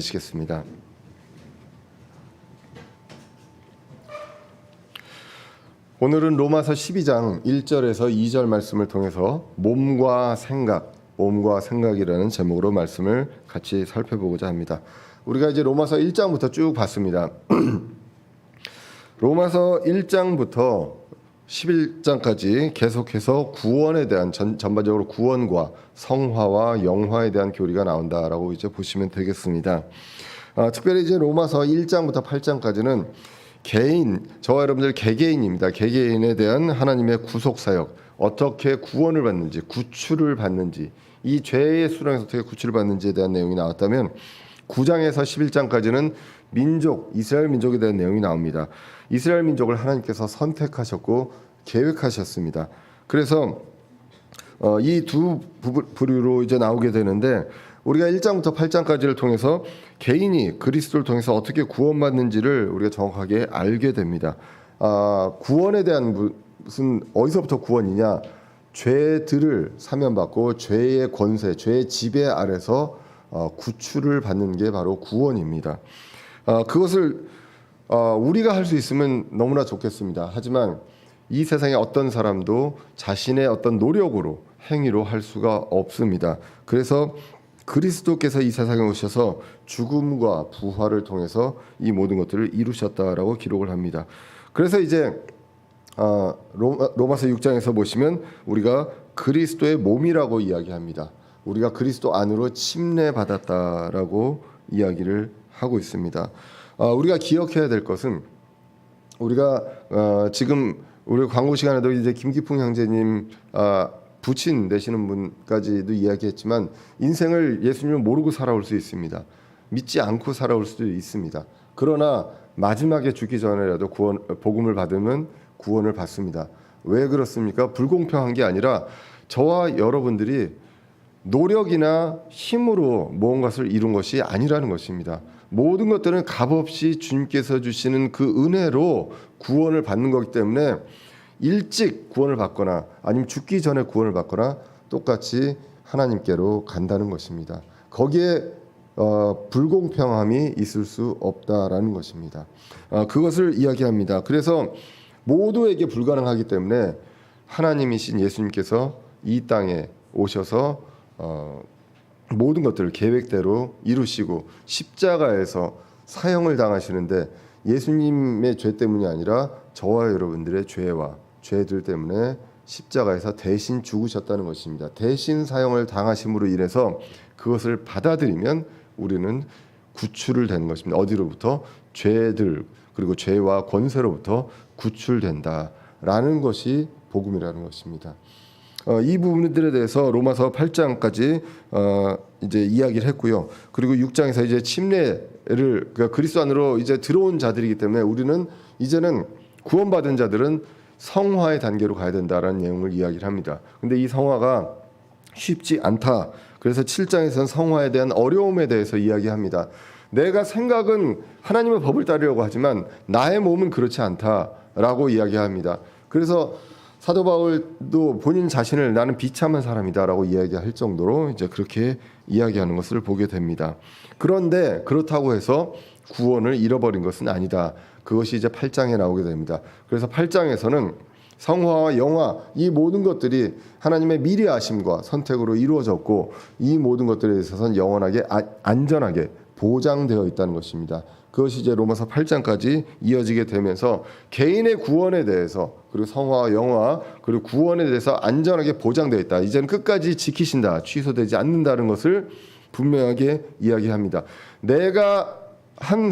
시겠습니다. 오늘은 로마서 12장 1절에서 2절 말씀을 통해서 몸과 생각이라는 제목으로 말씀을 같이 살펴보고자 합니다. 우리가 이제 로마서 1장부터 쭉 봤습니다. 로마서 1장부터 11장까지 계속해서 구원에 대한 전반적으로 구원과 성화와 영화에 대한 교리가 나온다라고 이제 보시면 되겠습니다. 특별히 이제 로마서 1장부터 8장까지는 저와 여러분들 개개인입니다. 개개인에 대한 하나님의 구속 사역, 어떻게 구원을 받는지, 구출을 받는지, 이 죄의 수렁에서 어떻게 구출을 받는지에 대한 내용이 나왔다면 9장에서 11장까지는 이스라엘 민족에 대한 내용이 나옵니다. 이스라엘 민족을 하나님께서 선택하셨고 계획하셨습니다. 그래서 이 두 부류로 이제 나오게 되는데, 우리가 1장부터 8장까지를 통해서 개인이 그리스도를 통해서 어떻게 구원받는지를 우리가 정확하게 알게 됩니다. 구원에 대한 무슨 어디서부터 구원이냐? 죄들을 사면받고 죄의 권세, 죄의 지배 아래서 구출을 받는 게 바로 구원입니다. 그것을 우리가 할 수 있으면 너무나 좋겠습니다. 하지만 이 세상에 어떤 사람도 자신의 어떤 노력으로, 행위로 할 수가 없습니다. 그래서 그리스도께서 이 세상에 오셔서 죽음과 부활을 통해서 이 모든 것들을 이루셨다라고 기록을 합니다. 그래서 이제 로마서 6장에서 보시면 우리가 그리스도의 몸이라고 이야기합니다. 우리가 그리스도 안으로 침례받았다라고 이야기를 하고 있습니다. 우리가 기억해야 될 것은, 우리가 지금 우리 광고 시간에도 이제 김기풍 형제님 부친 되시는 분까지도 이야기했지만, 인생을 예수님을 모르고 살아올 수 있습니다. 믿지 않고 살아올 수도 있습니다. 그러나 마지막에 죽기 전에라도 복음을 받으면 구원을 받습니다. 왜 그렇습니까? 불공평한 게 아니라 저와 여러분들이 노력이나 힘으로 무언가를 이룬 것이 아니라는 것입니다. 모든 것들은 값없이 주님께서 주시는 그 은혜로 구원을 받는 거기 때문에 일찍 구원을 받거나 아니면 죽기 전에 구원을 받거나 똑같이 하나님께로 간다는 것입니다. 거기에 불공평함이 있을 수 없다라는 것입니다. 그것을 이야기합니다. 그래서 모두에게 불가능하기 때문에 하나님이신 예수님께서 이 땅에 오셔서 모든 것들을 계획대로 이루시고 십자가에서 사형을 당하시는데, 예수님의 죄 때문이 아니라 저와 여러분들의 죄들 때문에 십자가에서 대신 죽으셨다는 것입니다. 대신 사형을 당하심으로 인해서 그것을 받아들이면 우리는 구출을 되는 것입니다. 어디로부터? 죄들, 그리고 죄와 권세로부터 구출된다라는 것이 복음이라는 것입니다. 이 부분들에 대해서 로마서 8장까지 이제 이야기를 했고요. 그리고 6장에서 이제 침례를, 그러니까 그리스도 안으로 이제 들어온 자들이기 때문에 우리는 이제는 구원받은 자들은 성화의 단계로 가야 된다라는 내용을 이야기를 합니다. 근데 이 성화가 쉽지 않다. 그래서 7장에서는 성화에 대한 어려움에 대해서 이야기합니다. 내가 생각은 하나님의 법을 따르려고 하지만 나의 몸은 그렇지 않다라고 이야기합니다. 그래서 사도 바울도 본인 자신을 나는 비참한 사람이다라고 이야기할 정도로 이제 그렇게 이야기하는 것을 보게 됩니다. 그런데 그렇다고 해서 구원을 잃어버린 것은 아니다. 그것이 이제 8장에 나오게 됩니다. 그래서 8장에서는 성화와 영화, 이 모든 것들이 하나님의 미리 아심과 선택으로 이루어졌고, 이 모든 것들에 있어서는 영원하게 안전하게 보장되어 있다는 것입니다. 그것이 이제 로마서 8장까지 이어지게 되면서 개인의 구원에 대해서, 그리고 성화와 영화, 그리고 구원에 대해서 안전하게 보장되어 있다. 이제는 끝까지 지키신다. 취소되지 않는다는 것을 분명하게 이야기합니다. 내가 한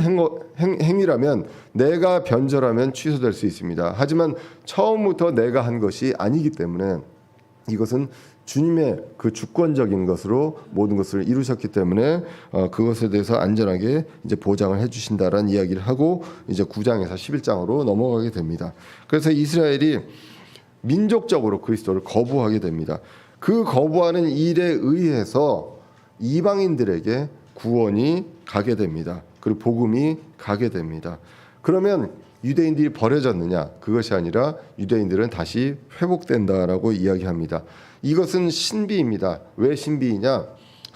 행위라면, 내가 변절하면 취소될 수 있습니다. 하지만 처음부터 내가 한 것이 아니기 때문에 이것은 주님의 그 주권적인 것으로 모든 것을 이루셨기 때문에 그것에 대해서 안전하게 이제 보장을 해주신다라는 이야기를 하고 이제 9장에서 11장으로 넘어가게 됩니다. 그래서 이스라엘이 민족적으로 그리스도를 거부하게 됩니다. 그 거부하는 일에 의해서 이방인들에게 구원이 가게 됩니다. 그리고 복음이 가게 됩니다. 그러면 유대인들이 버려졌느냐? 그것이 아니라 유대인들은 다시 회복된다라고 이야기합니다. 이것은 신비입니다. 왜 신비이냐?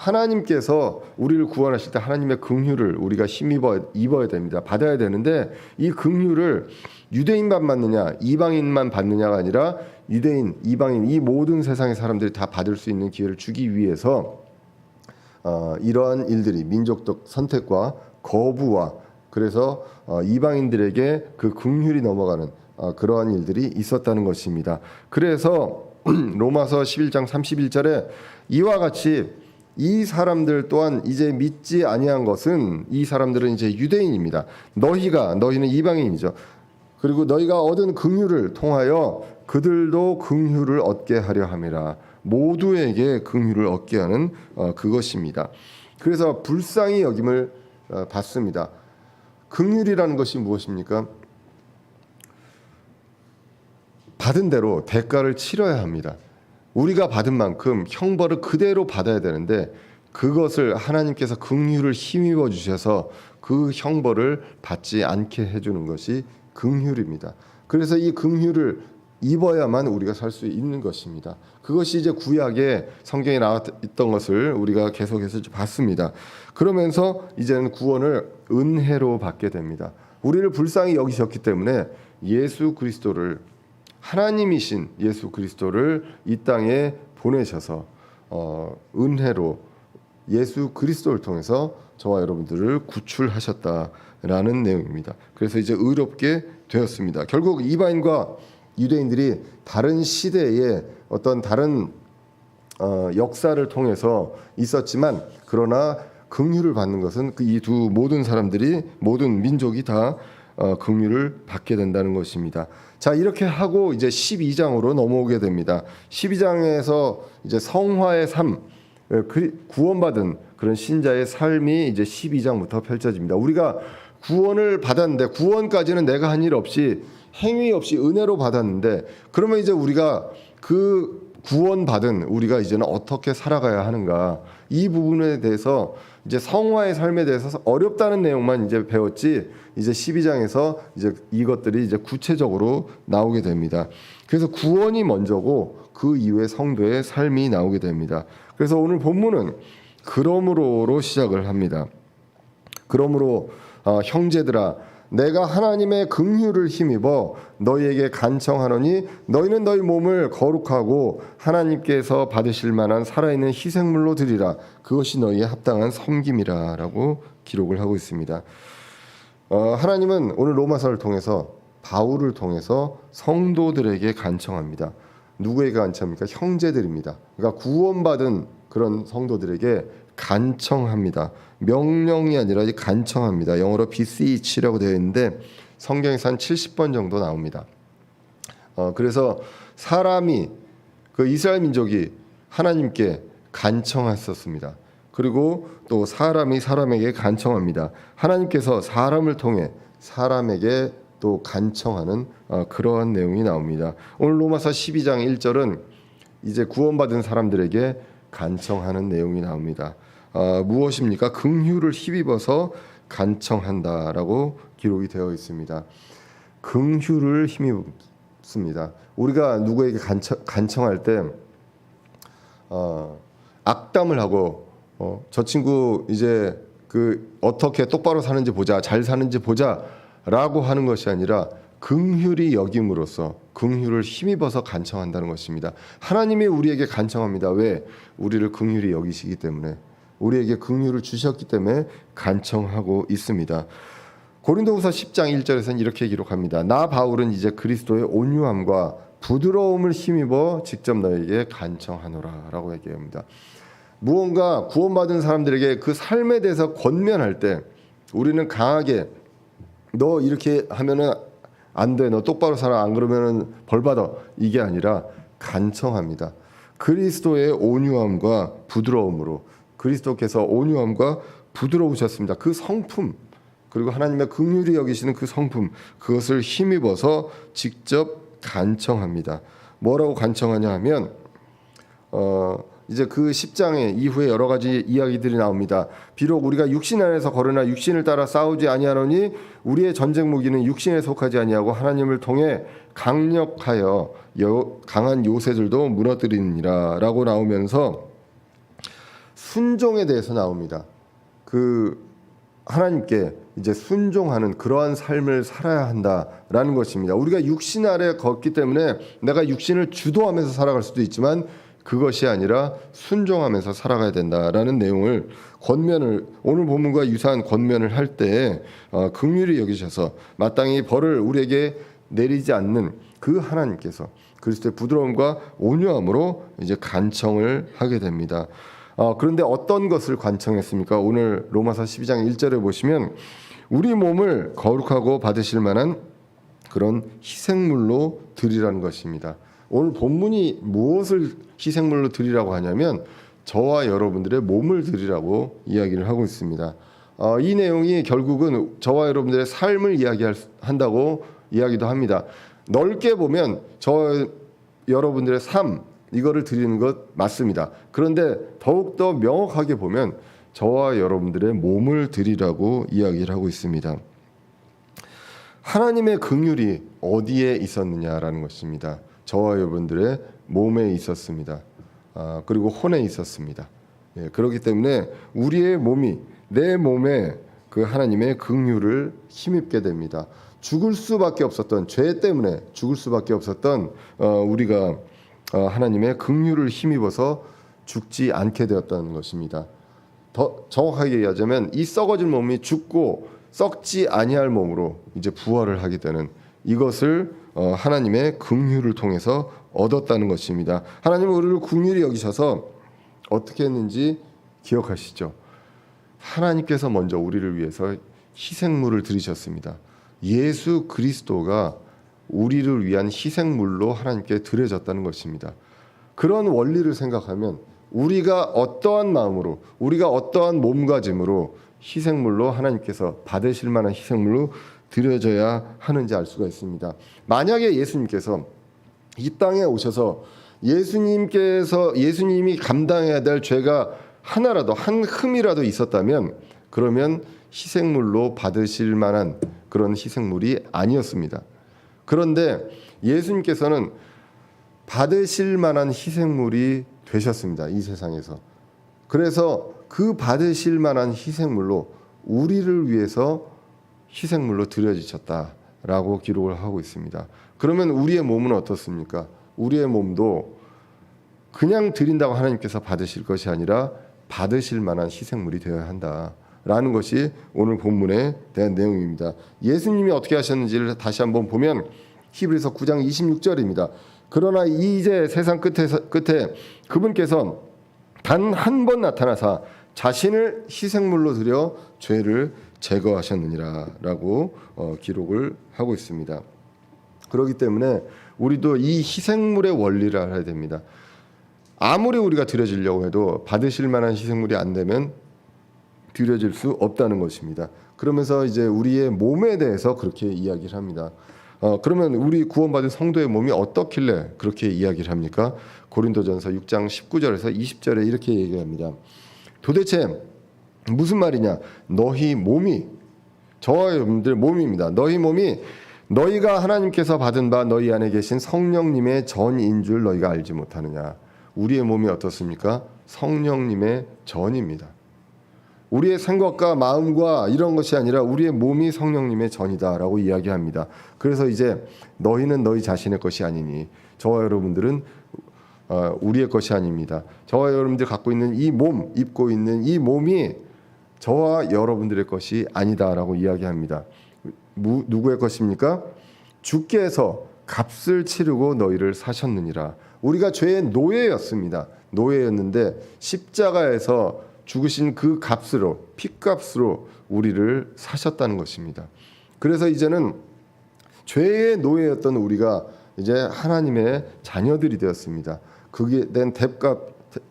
하나님께서 우리를 구원하실 때 하나님의 긍휼을 우리가 힘입어 입어야 됩니다. 받아야 되는데 이 긍휼을 유대인만 받느냐 이방인만 받느냐가 아니라 유대인, 이방인 이 모든 세상의 사람들이 다 받을 수 있는 기회를 주기 위해서 이러한 일들이 민족적 선택과 거부와 그래서 이방인들에게 그 긍휼이 넘어가는 그러한 일들이 있었다는 것입니다. 그래서 로마서 11장 31절에 이와 같이 이 사람들 또한 이제 믿지 아니한 것은 이 사람들은 이제 유대인입니다. 너희는 이방인이죠. 그리고 너희가 얻은 긍휼을 통하여 그들도 긍휼을 얻게 하려 함이라. 모두에게 긍휼을 얻게 하는 그것입니다. 그래서 불쌍히 여김을 받습니다. 긍휼이라는 것이 무엇입니까? 받은 대로 대가를 치러야 합니다. 우리가 받은 만큼 형벌을 그대로 받아야 되는데 그것을 하나님께서 긍휼을 힘입어 주셔서 그 형벌을 받지 않게 해주는 것이 긍휼입니다. 그래서 이 긍휼을 입어야만 우리가 살 수 있는 것입니다. 그것이 이제 구약에 성경에 나와 있던 것을 우리가 계속해서 봤습니다. 그러면서 이제는 구원을 은혜로 받게 됩니다. 우리를 불쌍히 여기셨기 때문에 예수 그리스도를 하나님이신 예수 그리스도를 이 땅에 보내셔서 은혜로 예수 그리스도를 통해서 저와 여러분들을 구출하셨다라는 내용입니다. 그래서 이제 의롭게 되었습니다. 결국 이방인과 유대인들이 다른 시대에 어떤 다른 역사를 통해서 있었지만 그러나 긍휼을 받는 것은 이 두 모든 사람들이 모든 민족이 다 긍휼을 받게 된다는 것입니다. 자, 이렇게 하고 이제 12장으로 넘어오게 됩니다. 12장에서 이제 성화의 삶, 구원받은 그런 신자의 삶이 이제 12장부터 펼쳐집니다. 우리가 구원을 받았는데 구원까지는 내가 한 일 없이 행위 없이 은혜로 받았는데 그러면 이제 우리가 그 구원받은 우리가 이제는 어떻게 살아가야 하는가 이 부분에 대해서 이제 성화의 삶에 대해서 어렵다는 내용만 이제 배웠지 이제 12장에서 이제 이것들이 이제 구체적으로 나오게 됩니다. 그래서 구원이 먼저고 그 이후에 성도의 삶이 나오게 됩니다. 그래서 오늘 본문은 그러므로로 시작을 합니다. 그러므로 형제들아 내가 하나님의 긍휼을 힘입어 너희에게 간청하노니 너희는 너희 몸을 거룩하고 하나님께서 받으실 만한 살아있는 희생물로 드리라. 그것이 너희의 합당한 섬김이라 라고 기록을 하고 있습니다. 하나님은 오늘 로마서를 통해서 바울을 통해서 성도들에게 간청합니다. 누구에게 간청합니까? 형제들입니다. 그러니까 구원받은 그런 성도들에게 간청합니다. 명령이 아니라 간청합니다. 영어로 beseech라고 되어 있는데 성경에서 한 70번 정도 나옵니다. 그래서 사람이 그 이스라엘 민족이 하나님께 간청했었습니다. 그리고 또 사람이 사람에게 간청합니다. 하나님께서 사람을 통해 사람에게 또 간청하는 그러한 내용이 나옵니다. 오늘 로마서 12장 1절은 이제 구원받은 사람들에게 간청하는 내용이 나옵니다. 무엇입니까? 긍휼을 힘입어서 간청한다라고 기록이 되어 있습니다. 긍휼을 힘입습니다. 우리가 누구에게 간청할 때 악담을 하고 저 친구 이제 그 어떻게 똑바로 사는지 보자, 잘 사는지 보자라고 하는 것이 아니라 긍휼히 여김으로써 긍휼을 힘입어서 간청한다는 것입니다. 하나님이 우리에게 간청합니다. 왜? 우리를 긍휼히 여기시기 때문에 우리에게 긍휼을 주셨기 때문에 간청하고 있습니다. 고린도후서 10장 1절에서는 이렇게 기록합니다. 나 바울은 이제 그리스도의 온유함과 부드러움을 힘입어 직접 너에게 간청하노라 라고 얘기합니다. 무언가 구원받은 사람들에게 그 삶에 대해서 권면할 때 우리는 강하게 너 이렇게 하면은 안 돼, 너 똑바로 살아, 안 그러면은 벌 받아, 이게 아니라 간청합니다. 그리스도의 온유함과 부드러움으로 그리스도께서 온유함과 부드러우셨습니다. 그 성품 그리고 하나님의 긍휼히 여기시는 그 성품 그것을 힘입어서 직접 간청합니다. 뭐라고 간청하냐 하면 이제 그 10장에 이후에 여러 가지 이야기들이 나옵니다. 비록 우리가 육신 안에서 걸으나 육신을 따라 싸우지 아니하노니 우리의 전쟁 무기는 육신에 속하지 아니하고 하나님을 통해 강력하여 강한 요새들도 무너뜨리니라 라고 나오면서 순종에 대해서 나옵니다. 그 하나님께 이제 순종하는 그러한 삶을 살아야 한다라는 것입니다. 우리가 육신 아래 걷기 때문에 내가 육신을 주도하면서 살아갈 수도 있지만 그것이 아니라 순종하면서 살아가야 된다라는 내용을 권면을 오늘 본문과 유사한 권면을 할 때에 긍휼히 여기셔서 마땅히 벌을 우리에게 내리지 않는 그 하나님께서 그리스도의 부드러움과 온유함으로 이제 간청을 하게 됩니다. 그런데 어떤 것을 간청했습니까? 오늘 로마서 12장 1절에 보시면 우리 몸을 거룩하고 받으실 만한 그런 희생물로 드리라는 것입니다. 오늘 본문이 무엇을 희생물로 드리라고 하냐면 저와 여러분들의 몸을 드리라고 이야기를 하고 있습니다. 이 내용이 결국은 저와 여러분들의 삶을 이야기한다고 이야기도 합니다. 넓게 보면 저 여러분들의 삶 이거를 드리는 것 맞습니다. 그런데 더욱더 명확하게 보면 저와 여러분들의 몸을 드리라고 이야기를 하고 있습니다. 하나님의 긍휼이 어디에 있었느냐라는 것입니다. 저와 여러분들의 몸에 있었습니다. 그리고 혼에 있었습니다. 그렇기 때문에 우리의 몸이 내 몸에 그 하나님의 긍휼을 힘입게 됩니다. 죽을 수밖에 없었던 죄 때문에 죽을 수밖에 없었던 우리가 하나님의 긍휼을 힘입어서 죽지 않게 되었다는 것입니다. 더 정확하게 얘기하자면 이 썩어진 몸이 죽고 썩지 아니할 몸으로 이제 부활을 하게 되는 이것을 하나님의 긍휼을 통해서 얻었다는 것입니다. 하나님은 우리를 긍휼히 여기셔서 어떻게 했는지 기억하시죠? 하나님께서 먼저 우리를 위해서 희생물을 드리셨습니다. 예수 그리스도가 우리를 위한 희생물로 하나님께 드려졌다는 것입니다. 그런 원리를 생각하면 우리가 어떠한 마음으로 우리가 어떠한 몸가짐으로 희생물로 하나님께서 받으실 만한 희생물로 드려져야 하는지 알 수가 있습니다. 만약에 예수님께서 이 땅에 오셔서 예수님이 감당해야 될 죄가 하나라도 한 흠이라도 있었다면 그러면 희생물로 받으실 만한 그런 희생물이 아니었습니다. 그런데 예수님께서는 받으실 만한 희생물이 되셨습니다. 이 세상에서. 그래서 그 받으실 만한 희생물로 우리를 위해서 희생물로 드려지셨다라고 기록을 하고 있습니다. 그러면 우리의 몸은 어떻습니까? 우리의 몸도 그냥 드린다고 하나님께서 받으실 것이 아니라 받으실 만한 희생물이 되어야 한다라는 것이 오늘 본문에 대한 내용입니다. 예수님이 어떻게 하셨는지를 다시 한번 보면 히브리서 9장 26절입니다. 그러나 이제 세상 끝에 그분께서 단 한 번 나타나사 자신을 희생물로 드려 죄를 제거하셨느니라라고 기록을 하고 있습니다. 그렇기 때문에 우리도 이 희생물의 원리를 알아야 됩니다. 아무리 우리가 드려지려고 해도 받으실 만한 희생물이 안 되면 드려질 수 없다는 것입니다. 그러면서 이제 우리의 몸에 대해서 그렇게 이야기를 합니다. 그러면 우리 구원받은 성도의 몸이 어떻길래 그렇게 이야기를 합니까? 고린도전서 6장 19절에서 20절에 이렇게 얘기합니다. 도대체 무슨 말이냐? 너희 몸이 저와 여러분들 몸입니다. 너희 몸이 너희가 하나님께서 받은 바 너희 안에 계신 성령님의 전인 줄 너희가 알지 못하느냐? 우리의 몸이 어떻습니까? 성령님의 전입니다. 우리의 생각과 마음과 이런 것이 아니라 우리의 몸이 성령님의 전이다라고 이야기합니다. 그래서 이제 너희는 너희 자신의 것이 아니니 저와 여러분들은 우리의 것이 아닙니다. 저와 여러분들이 갖고 있는 이 몸, 입고 있는 이 몸이 저와 여러분들의 것이 아니다라고 이야기합니다. 누구의 것입니까? 주께서 값을 치르고 너희를 사셨느니라. 우리가 죄의 노예였습니다. 노예였는데 십자가에서 죽으신 그 값으로 핏값으로 우리를 사셨다는 것입니다. 그래서 이제는 죄의 노예였던 우리가 이제 하나님의 자녀들이 되었습니다. 그게 된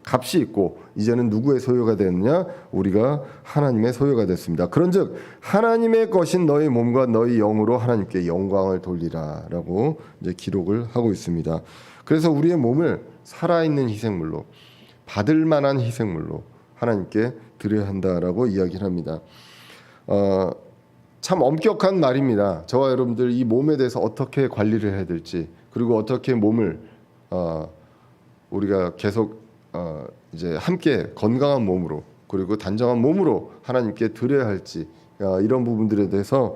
값이 있고 이제는 누구의 소유가 됐느냐? 우리가 하나님의 소유가 됐습니다. 그런즉 하나님의 것인 너희 몸과 너희 영으로 하나님께 영광을 돌리라라고 이제 기록을 하고 있습니다. 그래서 우리의 몸을 살아있는 희생물로 받을 만한 희생물로 하나님께 드려야 한다라고 이야기를 합니다. 참 엄격한 말입니다. 저와 여러분들 이 몸에 대해서 어떻게 관리를 해야 될지 그리고 어떻게 몸을 우리가 계속 이제 함께 건강한 몸으로 그리고 단정한 몸으로 하나님께 드려야 할지 이런 부분들에 대해서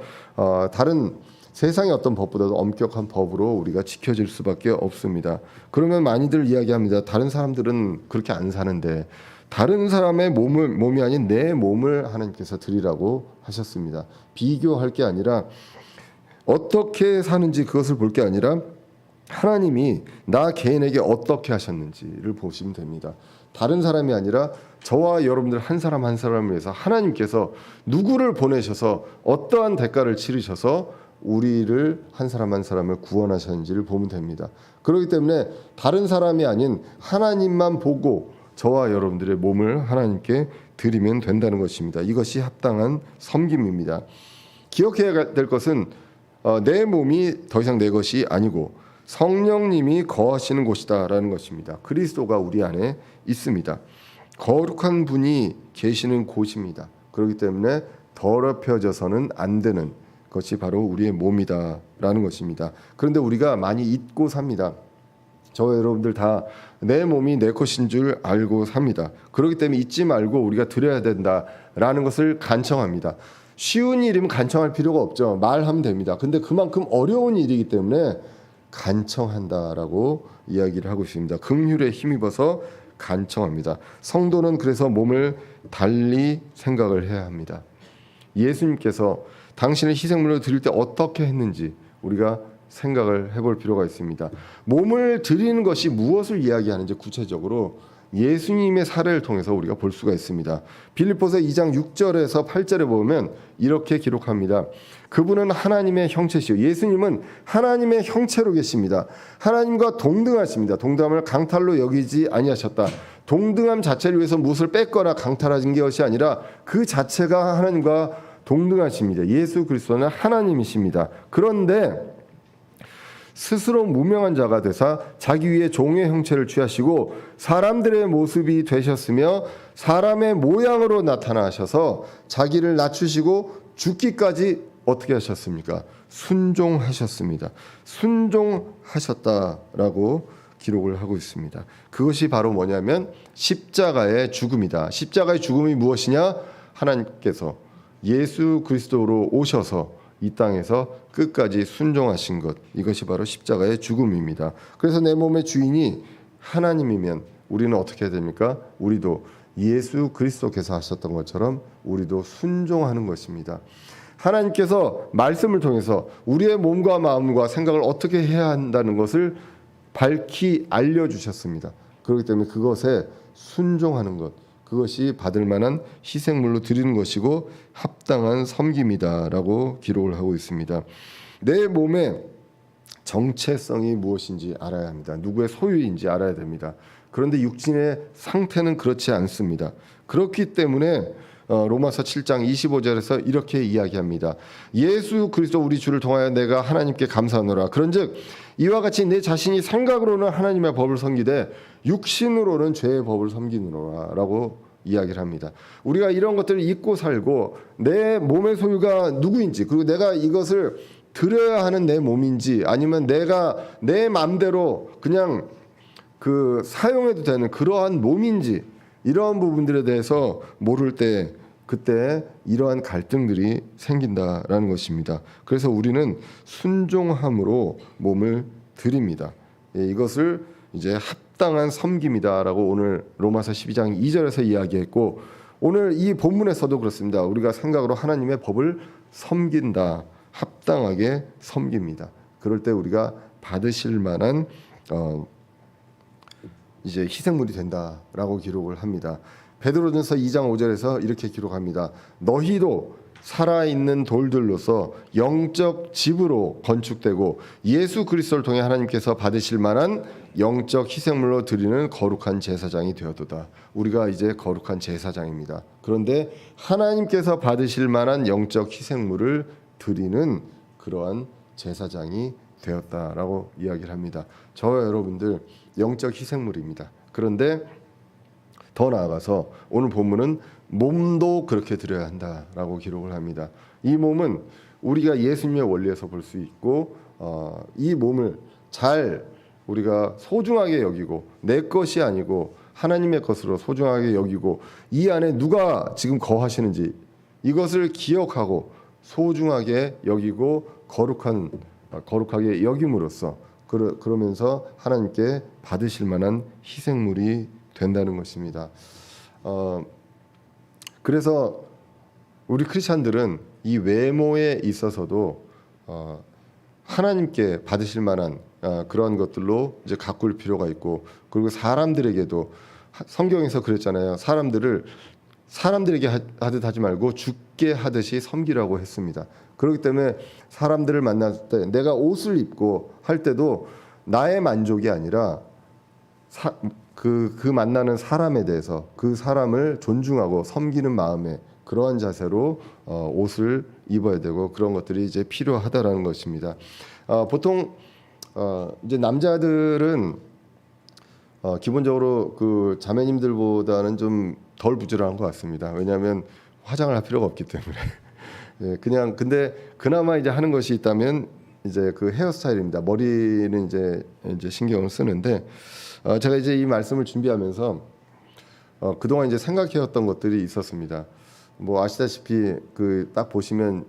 다른 세상의 어떤 법보다도 엄격한 법으로 우리가 지켜질 수밖에 없습니다. 그러면 많이들 이야기합니다. 다른 사람들은 그렇게 안 사는데 다른 사람의 몸이 아닌 내 몸을 하나님께서 드리라고 하셨습니다. 비교할 게 아니라 어떻게 사는지 그것을 볼 게 아니라 하나님이 나 개인에게 어떻게 하셨는지를 보시면 됩니다. 다른 사람이 아니라 저와 여러분들 한 사람 한 사람을 위해서 하나님께서 누구를 보내셔서 어떠한 대가를 치르셔서 우리를 한 사람 한 사람을 구원하셨는지를 보면 됩니다. 그렇기 때문에 다른 사람이 아닌 하나님만 보고 저와 여러분들의 몸을 하나님께 드리면 된다는 것입니다. 이것이 합당한 섬김입니다. 기억해야 될 것은 내 몸이 더 이상 내 것이 아니고 성령님이 거하시는 곳이다라는 것입니다. 그리스도가 우리 안에 있습니다. 거룩한 분이 계시는 곳입니다. 그렇기 때문에 더럽혀져서는 안 되는 것이 바로 우리의 몸이다라는 것입니다. 그런데 우리가 많이 잊고 삽니다. 저와 여러분들 다 내 몸이 내 것인 줄 알고 삽니다. 그렇기 때문에 잊지 말고 우리가 드려야 된다라는 것을 간청합니다. 쉬운 일이면 간청할 필요가 없죠. 말하면 됩니다. 근데 그만큼 어려운 일이기 때문에 간청한다라고 이야기를 하고 있습니다. 긍휼에 힘입어서 간청합니다. 성도는 그래서 몸을 달리 생각을 해야 합니다. 예수님께서 당신의 희생물을 드릴 때 어떻게 했는지 우리가 생각을 해볼 필요가 있습니다. 몸을 드리는 것이 무엇을 이야기하는지 구체적으로 예수님의 사례를 통해서 우리가 볼 수가 있습니다. 빌립보서 2장 6절에서 8절에 보면 이렇게 기록합니다. 그분은 하나님의 형체시요 예수님은 하나님의 형체로 계십니다. 하나님과 동등하십니다. 동등함을 강탈로 여기지 아니하셨다. 동등함 자체를 위해서 무엇을 뺏거나 강탈하신 것이 아니라 그 자체가 하나님과 동등하십니다. 예수 그리스도는 하나님이십니다. 그런데 스스로 무명한 자가 되사 자기 위에 종의 형체를 취하시고 사람들의 모습이 되셨으며 사람의 모양으로 나타나셔서 자기를 낮추시고 죽기까지 어떻게 하셨습니까? 순종하셨습니다. 순종하셨다라고 기록을 하고 있습니다. 그것이 바로 뭐냐면 십자가의 죽음이다. 십자가의 죽음이 무엇이냐? 하나님께서 예수 그리스도로 오셔서 이 땅에서 끝까지 순종하신 것, 이것이 바로 십자가의 죽음입니다. 그래서 내 몸의 주인이 하나님이면 우리는 어떻게 해야 됩니까? 우리도 예수 그리스도께서 하셨던 것처럼 우리도 순종하는 것입니다. 하나님께서 말씀을 통해서 우리의 몸과 마음과 생각을 어떻게 해야 한다는 것을 밝히 알려주셨습니다. 그렇기 때문에 그것에 순종하는 것, 그것이 받을 만한 희생물로 드리는 것이고 합당한 섬김이다라고 기록을 하고 있습니다. 내 몸의 정체성이 무엇인지 알아야 합니다. 누구의 소유인지 알아야 됩니다. 그런데 육신의 상태는 그렇지 않습니다. 그렇기 때문에 로마서 7장 25절에서 이렇게 이야기합니다. 예수 그리스도 우리 주를 통하여 내가 하나님께 감사하노라. 그런즉 이와 같이 내 자신이 생각으로는 하나님의 법을 섬기되 육신으로는 죄의 법을 섬기노라라고 이야기를 합니다. 우리가 이런 것들을 잊고 살고 내 몸의 소유가 누구인지 그리고 내가 이것을 드려야 하는 내 몸인지 아니면 내가 내 마음대로 그냥 사용해도 되는 그러한 몸인지 이러한 부분들에 대해서 모를 때 그때 이러한 갈등들이 생긴다라는 것입니다. 그래서 우리는 순종함으로 몸을 드립니다. 이것을 이제 합당한 섬김이다라고 오늘 로마서 12장 2절에서 이야기했고 오늘 이 본문에서도 그렇습니다. 우리가 생각으로 하나님의 법을 섬긴다. 합당하게 섬깁니다. 그럴 때 우리가 받으실 만한 이제 희생물이 된다라고 기록을 합니다. 베드로전서 2장 5절에서 이렇게 기록합니다. 너희도 살아있는 돌들로서 영적 집으로 건축되고 예수 그리스도를 통해 하나님께서 받으실 만한 영적 희생물로 드리는 거룩한 제사장이 되었도다. 우리가 이제 거룩한 제사장입니다. 그런데 하나님께서 받으실 만한 영적 희생물을 드리는 그러한 제사장이 되었다라고 이야기를 합니다. 저와 여러분들 영적 희생물입니다. 그런데 더 나아가서 오늘 본문은 몸도 그렇게 드려야 한다라고 기록을 합니다. 이 몸은 우리가 예수님의 원리에서 볼 수 있고 이 몸을 잘 우리가 소중하게 여기고 내 것이 아니고 하나님의 것으로 소중하게 여기고 이 안에 누가 지금 거하시는지 이것을 기억하고 소중하게 여기고 거룩하게 여김으로써 그러면서 하나님께 받으실 만한 희생물이 된다는 것입니다. 그래서 우리 크리스천들은 이 외모에 있어서도 하나님께 받으실 만한 그러한 것들로 이제 가꿀 필요가 있고, 그리고 사람들에게도 성경에서 그랬잖아요. 사람들에게 하듯 하지 말고 주께 하듯이 섬기라고 했습니다. 그렇기 때문에 사람들을 만날 때 내가 옷을 입고 할 때도 나의 만족이 아니라 그 만나는 사람에 대해서 그 사람을 존중하고 섬기는 마음에 그러한 자세로 옷을 입어야 되고, 그런 것들이 이제 필요하다라는 것입니다. 보통 이제 남자들은 기본적으로 그 자매님들보다는 좀 덜 부지런한 것 같습니다. 왜냐하면 화장을 할 필요가 없기 때문에. 예, 그냥 근데 그나마 이제 하는 것이 있다면 이제 그 헤어스타일입니다. 머리는 이제 신경을 쓰는데, 제가 이제 이 말씀을 준비하면서 그동안 이제 생각해왔던 것들이 있었습니다. 뭐 아시다시피 그 딱 보시면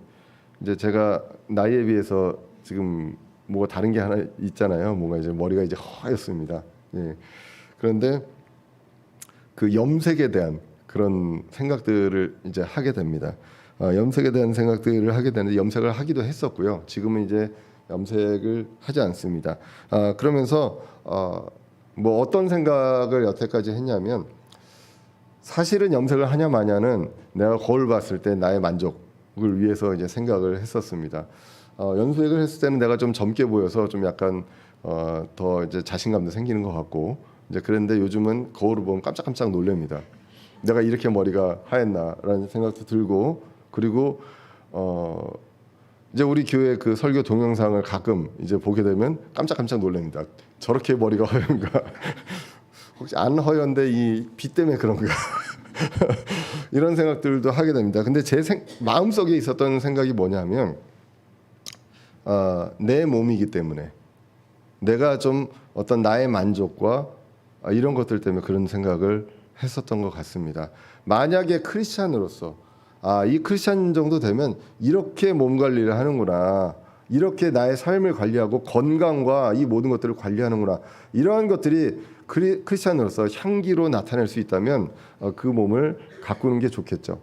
이제 제가 나이에 비해서 지금 뭐가 다른 게 하나 있잖아요. 뭔가 이제 머리가 이제 하얗습니다. 예. 그런데 그 염색에 대한 그런 생각들을 이제 하게 됩니다. 염색에 대한 생각들을 하게 되는데 염색을 하기도 했었고요. 지금은 이제 염색을 하지 않습니다. 그러면서 뭐 어떤 생각을 여태까지 했냐면, 사실은 염색을 하냐 마냐는 내가 거울 봤을 때 나의 만족을 위해서 이제 생각을 했었습니다. 염색을 했을 때는 내가 좀 젊게 보여서 좀 약간 더 이제 자신감도 생기는 것 같고, 이제 그런데 요즘은 거울을 보면 깜짝깜짝 놀랍니다. 내가 이렇게 머리가 하였나라는 생각도 들고, 그리고 이제 우리 교회 그 설교 동영상을 가끔 이제 보게 되면 깜짝깜짝 놀랍니다. 저렇게 머리가 허연가? 혹시 안 허연데 이 빛 때문에 그런가? 이런 생각들도 하게 됩니다. 근데 제 마음속에 있었던 생각이 뭐냐면, 내 몸이기 때문에 내가 좀 어떤 나의 만족과 이런 것들 때문에 그런 생각을 했었던 것 같습니다. 만약에 크리스찬으로서 이 크리스찬 정도 되면 이렇게 몸 관리를 하는구나, 이렇게 나의 삶을 관리하고 건강과 이 모든 것들을 관리하는구나, 이러한 것들이 크리스찬으로서 향기로 나타낼 수 있다면 그 몸을 가꾸는 게 좋겠죠.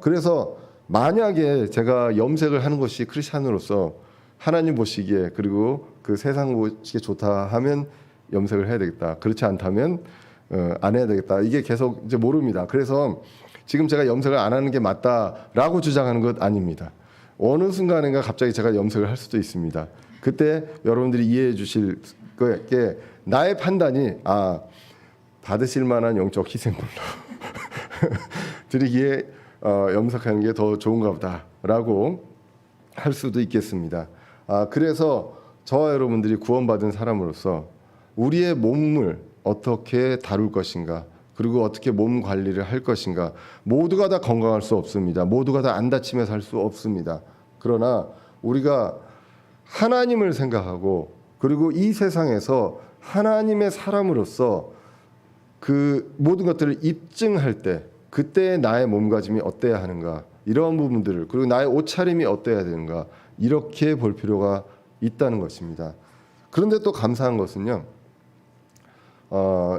그래서 만약에 제가 염색을 하는 것이 크리스찬으로서 하나님 보시기에 그리고 그 세상 보시기에 좋다 하면 염색을 해야 되겠다. 그렇지 않다면 안 해야 되겠다. 이게 계속 이제 모릅니다. 그래서 지금 제가 염색을 안 하는 게 맞다라고 주장하는 것 아닙니다. 어느 순간인가 갑자기 제가 염색을 할 수도 있습니다. 그때 여러분들이 이해해 주실 게, 나의 판단이 받으실 만한 영적 희생물로 드리기에 염색하는 게 더 좋은가 보다라고 할 수도 있겠습니다. 그래서 저와 여러분들이 구원받은 사람으로서 우리의 몸을 어떻게 다룰 것인가, 그리고 어떻게 몸 관리를 할 것인가, 모두가 다 건강할 수 없습니다. 모두가 다 안 다치며 살 수 없습니다. 그러나 우리가 하나님을 생각하고, 그리고 이 세상에서 하나님의 사람으로서 그 모든 것들을 입증할 때 그때 나의 몸가짐이 어때야 하는가, 이런 부분들을, 그리고 나의 옷차림이 어때야 되는가, 이렇게 볼 필요가 있다는 것입니다. 그런데 또 감사한 것은요,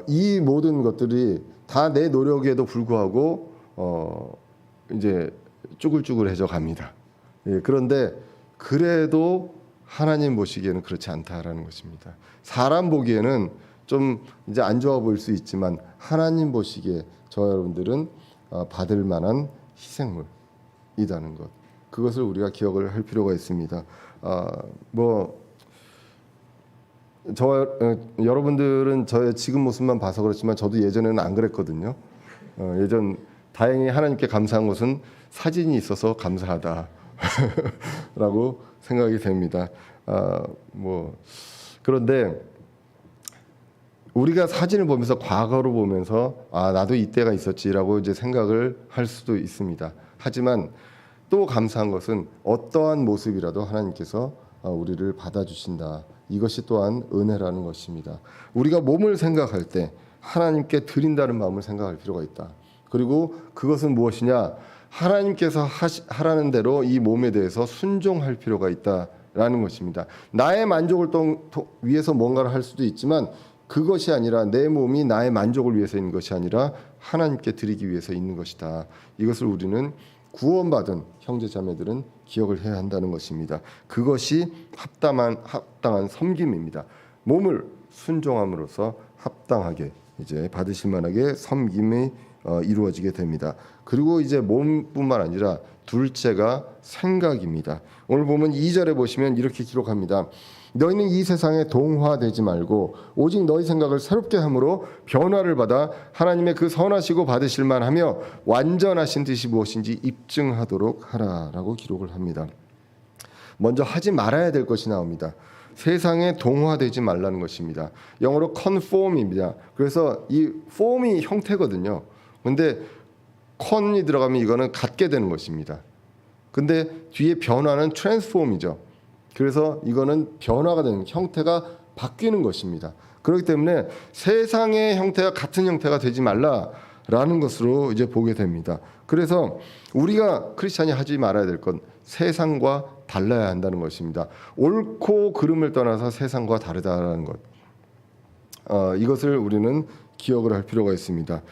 이 모든 것들이 다 내 노력에도 불구하고 이제 쭈글쭈글해져 갑니다. 예, 그런데 그래도 하나님 보시기에는 그렇지 않다라는 것입니다. 사람 보기에는 좀 이제 안 좋아 보일 수 있지만 하나님 보시기에 저 여러분들은 받을 만한 희생물이라는 것, 그것을 우리가 기억을 할 필요가 있습니다. 여러분들은 저의 지금 모습만 봐서 그렇지만 저도 예전에는 안 그랬거든요. 다행히 하나님께 감사한 것은 사진이 있어서 감사하다라고 생각이 됩니다. 그런데 우리가 사진을 보면서, 과거로 보면서 나도 이때가 있었지라고 이제 생각을 할 수도 있습니다. 하지만 또 감사한 것은 어떠한 모습이라도 하나님께서 우리를 받아주신다. 이것이 또한 은혜라는 것입니다. 우리가 몸을 생각할 때 하나님께 드린다는 마음을 생각할 필요가 있다. 그리고 그것은 무엇이냐? 하나님께서 하라는 대로 이 몸에 대해서 순종할 필요가 있다라는 것입니다. 나의 만족을 위해서 뭔가를 할 수도 있지만 그것이 아니라 내 몸이 나의 만족을 위해서 있는 것이 아니라 하나님께 드리기 위해서 있는 것이다. 이것을 우리는 구원받은 형제자매들은 기억을 해야 한다는 것입니다. 그것이 합당한 섬김입니다. 몸을 순종함으로써 합당하게 이제 받으실 만하게 섬김이 이루어지게 됩니다. 그리고 이제 몸뿐만 아니라 둘째가 생각입니다. 오늘 보면 2절에 보시면 이렇게 기록합니다. 너희는 이 세상에 동화되지 말고 오직 너희 생각을 새롭게 함으로 변화를 받아 하나님의 그 선하시고 받으실 만하며 완전하신 뜻이 무엇인지 입증하도록 하라라고 기록을 합니다. 먼저 하지 말아야 될 것이 나옵니다. 세상에 동화되지 말라는 것입니다. 영어로 conform입니다. 그래서 이 form이 형태거든요. 근데 con이 들어가면 이거는 갖게 되는 것입니다. 근데 뒤에 변화는 transform이죠. 그래서 이거는 변화가 되는 형태가 바뀌는 것입니다. 그렇기 때문에 세상의 형태가 같은 형태가 되지 말라라는 것으로 이제 보게 됩니다. 그래서 우리가 크리스찬이 하지 말아야 될 건 세상과 달라야 한다는 것입니다. 옳고 그름을 떠나서 세상과 다르다라는 것. 이것을 우리는 기억을 할 필요가 있습니다.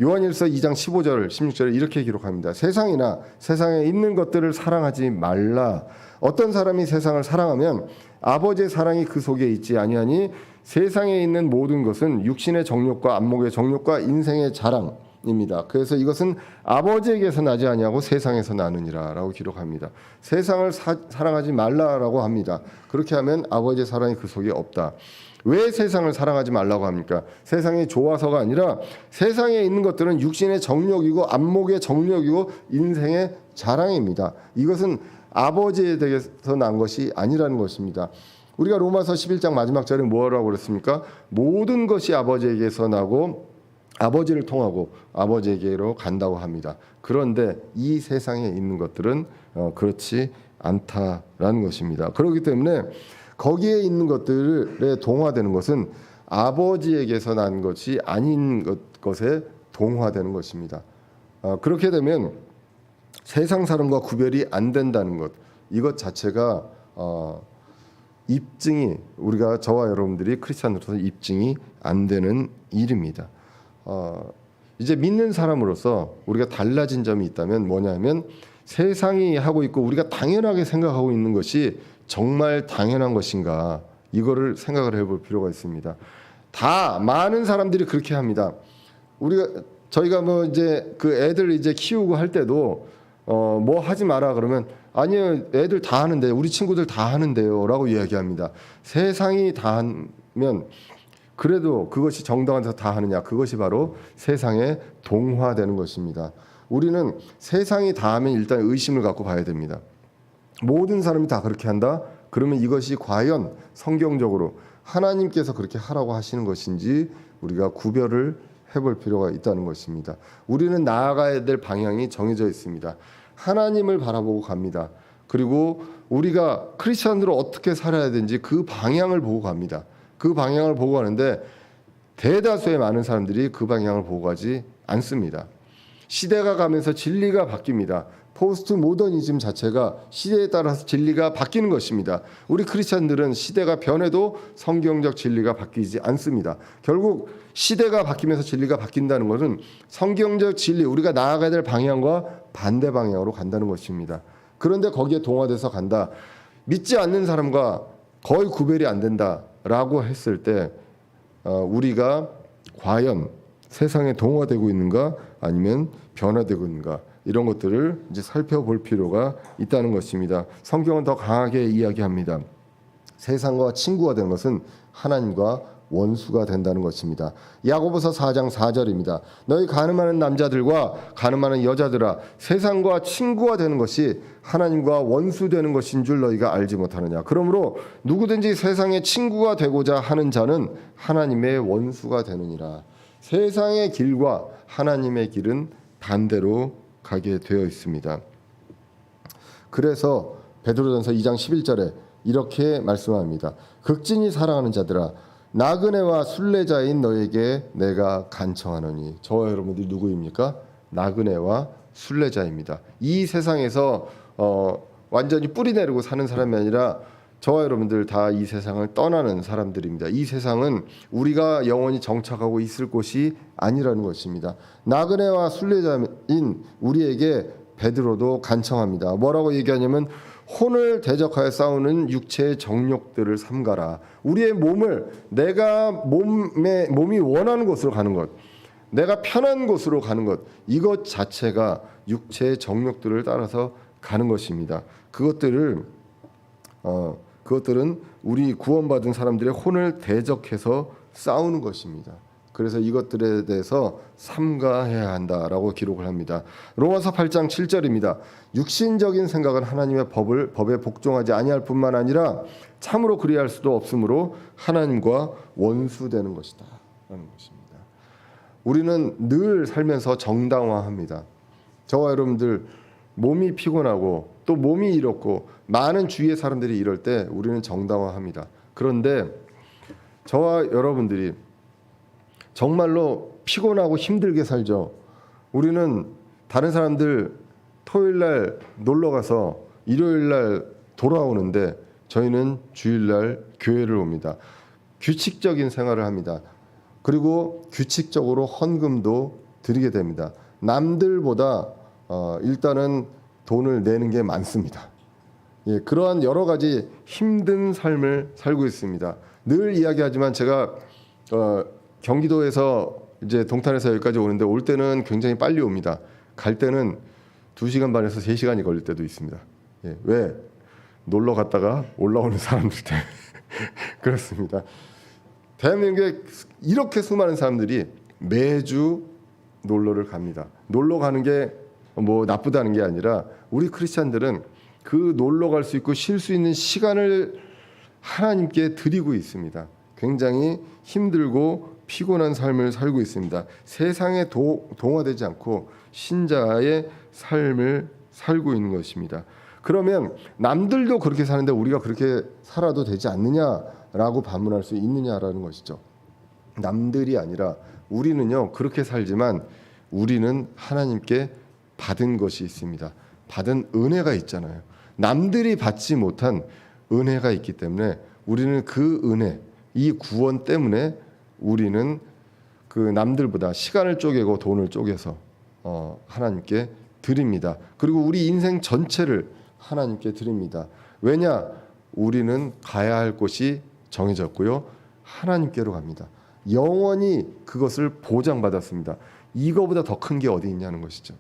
요한일서 2장 15절 16절에 이렇게 기록합니다. 세상이나 세상에 있는 것들을 사랑하지 말라. 어떤 사람이 세상을 사랑하면 아버지의 사랑이 그 속에 있지 아니하니 세상에 있는 모든 것은 육신의 정욕과 안목의 정욕과 인생의 자랑입니다. 그래서 이것은 아버지에게서 나지 아니하고 세상에서 나느니라라고 기록합니다. 세상을 사랑하지 말라라고 합니다. 그렇게 하면 아버지의 사랑이 그 속에 없다. 왜 세상을 사랑하지 말라고 합니까? 세상이 좋아서가 아니라 세상에 있는 것들은 육신의 정욕이고 안목의 정욕이고 인생의 자랑입니다. 이것은 아버지에게서 난 것이 아니라는 것입니다. 우리가 로마서 11장 마지막 절에 뭐라고 그랬습니까? 모든 것이 아버지에게서 나고 아버지를 통하고 아버지에게로 간다고 합니다. 그런데 이 세상에 있는 것들은 그렇지 않다라는 것입니다. 그렇기 때문에 거기에 있는 것들에 동화되는 것은 아버지에게서 난 것이 아닌 것에 동화되는 것입니다. 그렇게 되면 세상 사람과 구별이 안 된다는 것, 이것 자체가 입증이 우리가 저와 여러분들이 크리스찬으로서 입증이 안 되는 일입니다. 이제 믿는 사람으로서 우리가 달라진 점이 있다면 뭐냐면 세상이 하고 있고 우리가 당연하게 생각하고 있는 것이 정말 당연한 것인가 이거를 생각을 해볼 필요가 있습니다. 다 많은 사람들이 그렇게 합니다. 저희가 뭐 이제 그 애들 이제 키우고 할 때도 뭐 하지 마라 그러면 아니요 애들 다 하는데 우리 친구들 다 하는데요라고 이야기합니다. 세상이 다 하면 그래도 그것이 정당한 데서 다 하느냐? 그것이 바로 세상에 동화되는 것입니다. 우리는 세상이 다 하면 일단 의심을 갖고 봐야 됩니다. 모든 사람이 다 그렇게 한다? 그러면 이것이 과연 성경적으로 하나님께서 그렇게 하라고 하시는 것인지 우리가 구별을 해볼 필요가 있다는 것입니다. 우리는 나아가야 될 방향이 정해져 있습니다. 하나님을 바라보고 갑니다. 그리고 우리가 크리스천으로 어떻게 살아야 되는지 그 방향을 보고 갑니다. 그 방향을 보고 가는데 대다수의 많은 사람들이 그 방향을 보고 가지 않습니다. 시대가 가면서 진리가 바뀝니다. 포스트 모더니즘 자체가 시대에 따라서 진리가 바뀌는 것입니다. 우리 크리스천들은 시대가 변해도 성경적 진리가 바뀌지 않습니다. 결국 시대가 바뀌면서 진리가 바뀐다는 것은 성경적 진리, 우리가 나아가야 될 방향과 반대 방향으로 간다는 것입니다. 그런데 거기에 동화돼서 간다. 믿지 않는 사람과 거의 구별이 안 된다라고 했을 때 우리가 과연 세상에 동화되고 있는가 아니면 변화되고 있는가 이런 것들을 이제 살펴볼 필요가 있다는 것입니다. 성경은 더 강하게 이야기합니다. 세상과 친구가 되는 것은 하나님과 원수가 된다는 것입니다. 야고보서 4장 4절입니다. 너희 가늠하는 남자들과 가늠하는 여자들아 세상과 친구가 되는 것이 하나님과 원수되는 것인 줄 너희가 알지 못하느냐. 그러므로 누구든지 세상의 친구가 되고자 하는 자는 하나님의 원수가 되느니라. 세상의 길과 하나님의 길은 반대로 가게 되어 있습니다. 그래서 베드로전서 2장 11절에 이렇게 말씀합니다. 극진히 사랑하는 자들아 나그네와 순례자인 너에게 내가 간청하노니. 저와 여러분들이 누구입니까? 나그네와 순례자입니다. 이 세상에서 완전히 뿌리 내리고 사는 사람이 아니라 저와 여러분들 다 이 세상을 떠나는 사람들입니다. 이 세상은 우리가 영원히 정착하고 있을 곳이 아니라는 것입니다. 나그네와 순례자인 우리에게 베드로도 간청합니다. 뭐라고 얘기하냐면 혼을 대적하여 싸우는 육체의 정욕들을 삼가라. 우리의 몸을 내가 몸이 원하는 곳으로 가는 것, 내가 편한 곳으로 가는 것, 이것 자체가 육체의 정욕들을 따라서 가는 것입니다. 그것들은 우리 구원받은 사람들의 혼을 대적해서 싸우는 것입니다. 그래서 이것들에 대해서 삼가해야 한다라고 기록을 합니다. 로마서 8장 7절입니다. 육신적인 생각은 하나님의 법에 복종하지 아니할 뿐만 아니라 참으로 그리할 수도 없으므로 하나님과 원수되는 것이다 라는 것입니다. 우리는 늘 살면서 정당화합니다. 저와 여러분들 몸이 피곤하고 또 몸이 이렇고 많은 주위의 사람들이 이럴 때 우리는 정당화합니다. 그런데 저와 여러분들이 정말로 피곤하고 힘들게 살죠. 우리는 다른 사람들 토요일 날 놀러 가서 일요일 날 돌아오는데 저희는 주일 날 교회를 옵니다. 규칙적인 생활을 합니다. 그리고 규칙적으로 헌금도 드리게 됩니다. 남들보다 일단은 돈을 내는 게 많습니다. 예, 그러한 여러 가지 힘든 삶을 살고 있습니다. 늘 이야기하지만 제가 경기도에서 이제 동탄에서 여기까지 오는데 올 때는 굉장히 빨리 옵니다. 갈 때는 2시간 반에서 3시간이 걸릴 때도 있습니다. 예, 왜? 놀러 갔다가 올라오는 사람들 때문에 그렇습니다. 대한민국에 이렇게 수많은 사람들이 매주 놀러를 갑니다. 놀러 가는 게 뭐 나쁘다는 게 아니라 우리 크리스찬들은 그 놀러 갈 수 있고 쉴 수 있는 시간을 하나님께 드리고 있습니다. 굉장히 힘들고 피곤한 삶을 살고 있습니다. 세상에 동화되지 않고 신자의 삶을 살고 있는 것입니다. 그러면 남들도 그렇게 사는데 우리가 그렇게 살아도 되지 않느냐라고 반문할 수 있느냐라는 것이죠. 남들이 아니라 우리는요 그렇게 살지만 우리는 하나님께 받은 것이 있습니다. 받은 은혜가 있잖아요. 남들이 받지 못한 은혜가 있기 때문에 우리는 그 은혜, 이 구원 때문에 우리는 그 남들보다 시간을 쪼개고 돈을 쪼개서 하나님께 드립니다. 그리고 우리 인생 전체를 하나님께 드립니다. 왜냐? 우리는 가야 할 곳이 정해졌고요. 하나님께로 갑니다. 영원히 그것을 보장받았습니다. 이거보다 더 큰 게 어디 있냐는 것이죠.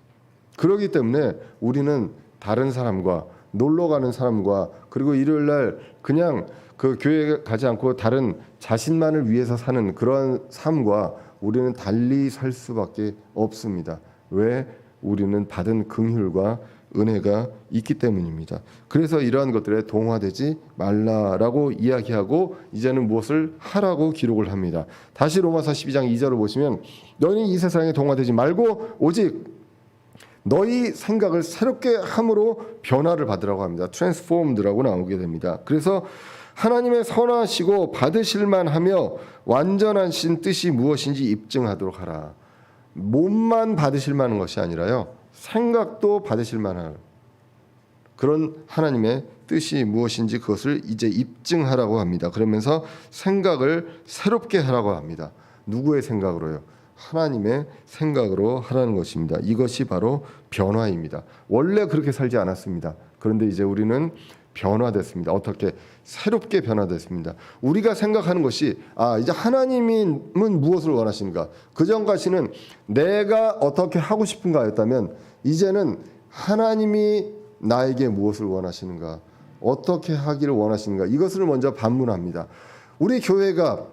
그렇기 때문에 우리는 다른 사람과 놀러 가는 사람과 그리고 일요일 날 그냥 그 교회에 가지 않고 다른 자신만을 위해서 사는 그러한 삶과 우리는 달리 살 수밖에 없습니다. 왜? 우리는 받은 긍휼과 은혜가 있기 때문입니다. 그래서 이러한 것들에 동화되지 말라라고 이야기하고 이제는 무엇을 하라고 기록을 합니다. 다시 로마서 12장 2절을 보시면 너희는 이 세상에 동화되지 말고 오직 너희 생각을 새롭게 함으로 변화를 받으라고 합니다. transformed라고 나오게 됩니다. 그래서 하나님의 선하시고 받으실 만하며 완전하신 뜻이 무엇인지 입증하도록 하라. 몸만 받으실 만한 것이 아니라요. 생각도 받으실 만한 그런 하나님의 뜻이 무엇인지 그것을 이제 입증하라고 합니다. 그러면서 생각을 새롭게 하라고 합니다. 누구의 생각으로요? 하나님의 생각으로 하라는 것입니다. 이것이 바로 변화입니다. 원래 그렇게 살지 않았습니다. 그런데 이제 우리는 변화됐습니다. 어떻게? 새롭게 변화됐습니다. 우리가 생각하는 것이 이제 하나님은 무엇을 원하시는가? 그전까지는 내가 어떻게 하고 싶은가였다면 이제는 하나님이 나에게 무엇을 원하시는가? 어떻게 하기를 원하시는가? 이것을 먼저 반문합니다. 우리 교회가